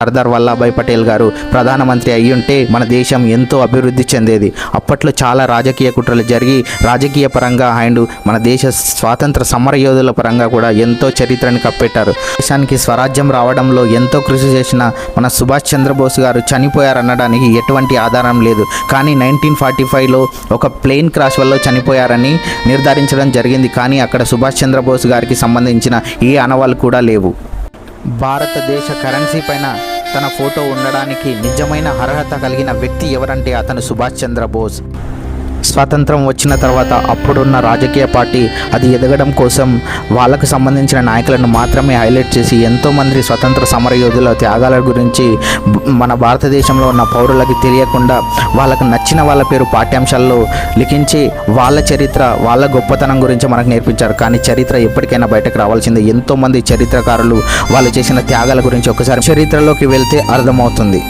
సర్దార్ వల్లభాయ్ పటేల్ గారు ప్రధానమంత్రి అయ్యుంటే మన దేశం ఎంతో అభివృద్ధి చెందేది. అప్పట్లో చాలా రాజకీయ కుట్రలు జరిగి రాజకీయ పరంగా అండ్ మన దేశ స్వాతంత్ర సమరయోధుల పరంగా కూడా ఎంతో చరిత్రను కప్పెట్టారు. దేశానికి స్వరాజ్యం రావడంలో ఎంతో కృషి చేసిన మన సుభాష్ చంద్రబోస్ గారు చనిపోయారనడానికి ఎటువంటి ఆధారం లేదు. కానీ 1945లో ఒక ప్లేన్ క్రాష్ వల్ల చనిపోయారని నిర్ధారించడం జరిగింది. కానీ అక్కడ సుభాష్ చంద్రబోస్ గారికి సంబంధించిన ఏ ఆనవాళ్ళు కూడా లేవు. భారతదేశ కరెన్సీ పైన తన ఫోటో ఉండడానికి నిజమైన అర్హత కలిగిన వ్యక్తి ఎవరంటే అతను సుభాష్ చంద్రబోస్. స్వాతంత్రం వచ్చిన తర్వాత అప్పుడున్న రాజకీయ పార్టీ అది ఎదగడం కోసం వాళ్ళకు సంబంధించిన నాయకులను మాత్రమే హైలైట్ చేసి ఎంతోమంది స్వతంత్ర సమరయోధుల త్యాగాల గురించి మన భారతదేశంలో ఉన్న పౌరులకి తెలియకుండా వాళ్ళకు నచ్చిన వాళ్ళ పేరు పాఠ్యాంశాల్లో లిఖించి వాళ్ళ చరిత్ర వాళ్ళ గొప్పతనం గురించి మనకు నేర్పించారు. కానీ చరిత్ర ఎప్పటికైనా బయటకు రావాల్సిందే. ఎంతోమంది చరిత్రకారులు వాళ్ళు చేసిన త్యాగాల గురించి ఒకసారి చరిత్రలోకి వెళ్తే అర్థమవుతుంది.